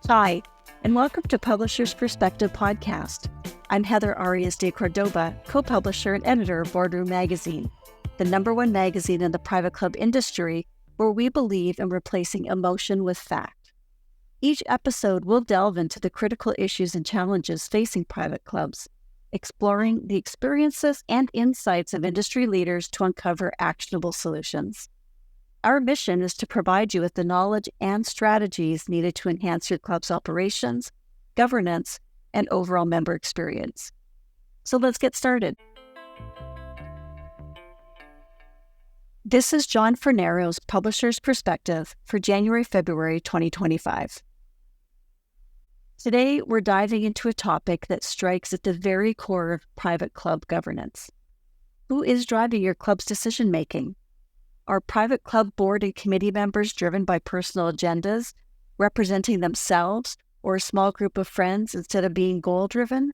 Hi, and welcome to Publisher's Perspective podcast. I'm Heather Arias de Cordoba, co-publisher and editor of Boardroom Magazine, the #1 magazine in the private club industry where we believe in replacing emotion with fact. Each episode will delve into the critical issues and challenges facing private clubs, exploring the experiences and insights of industry leaders to uncover actionable solutions. Our mission is to provide you with the knowledge and strategies needed to enhance your club's operations, governance, and overall member experience. So let's get started. This is John Fornaro's Publisher's Perspective for January-February 2025. Today, we're diving into a topic that strikes at the very core of private club governance. Who is driving your club's decision-making? Are private club board and committee members driven by personal agendas, representing themselves or a small group of friends instead of being goal-driven?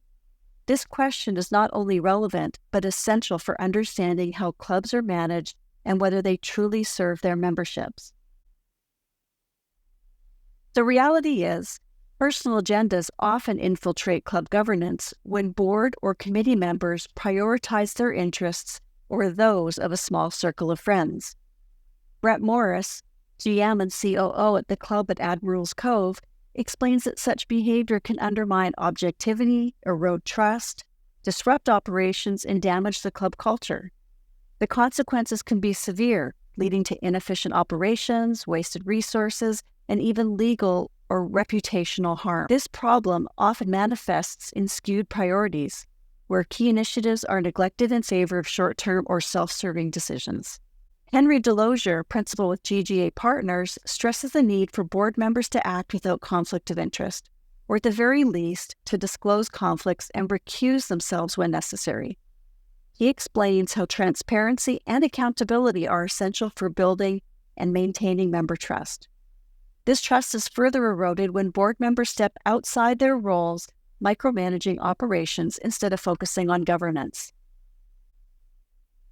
This question is not only relevant, but essential for understanding how clubs are managed and whether they truly serve their memberships. The reality is, personal agendas often infiltrate club governance when board or committee members prioritize their interests or those of a small circle of friends. Brett Morris, GM and COO at the club at Admiral's Cove, explains that such behavior can undermine objectivity, erode trust, disrupt operations, and damage the club culture. The consequences can be severe, leading to inefficient operations, wasted resources, and even legal or reputational harm. This problem often manifests in skewed priorities, where key initiatives are neglected in favor of short-term or self-serving decisions. Henry Delosier, principal with GGA Partners, stresses the need for board members to act without conflict of interest, or at the very least, to disclose conflicts and recuse themselves when necessary. He explains how transparency and accountability are essential for building and maintaining member trust. This trust is further eroded when board members step outside their roles, micromanaging operations instead of focusing on governance.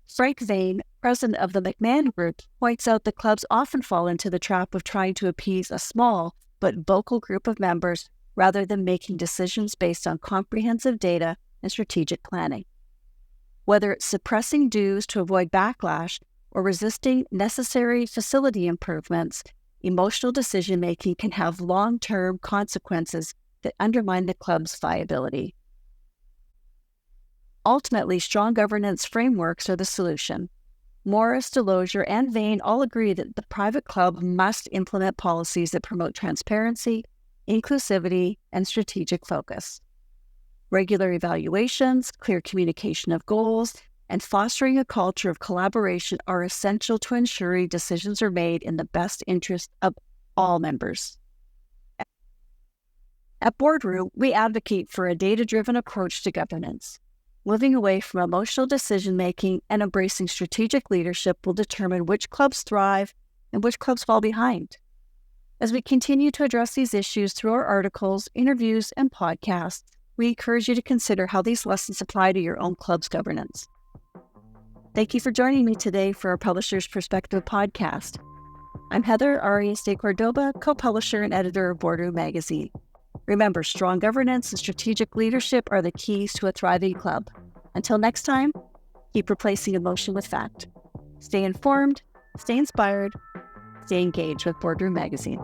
Frank Vane, president of the McMahon Group, points out that clubs often fall into the trap of trying to appease a small but vocal group of members rather than making decisions based on comprehensive data and strategic planning. Whether it's suppressing dues to avoid backlash or resisting necessary facility improvements, emotional decision-making can have long-term consequences that undermine the club's viability. Ultimately, strong governance frameworks are the solution. Morris, Delosier, and Vane all agree that the private club must implement policies that promote transparency, inclusivity, and strategic focus. Regular evaluations, clear communication of goals, and fostering a culture of collaboration are essential to ensuring decisions are made in the best interest of all members. At Boardroom, we advocate for a data-driven approach to governance. Moving away from emotional decision-making and embracing strategic leadership will determine which clubs thrive and which clubs fall behind. As we continue to address these issues through our articles, interviews, and podcasts, we encourage you to consider how these lessons apply to your own club's governance. Thank you for joining me today for our Publisher's Perspective podcast. I'm Heather Arias de Cordoba, co-publisher and editor of Boardroom Magazine. Remember, strong governance and strategic leadership are the keys to a thriving club. Until next time, keep replacing emotion with fact. Stay informed, stay inspired, stay engaged with Boardroom Magazine.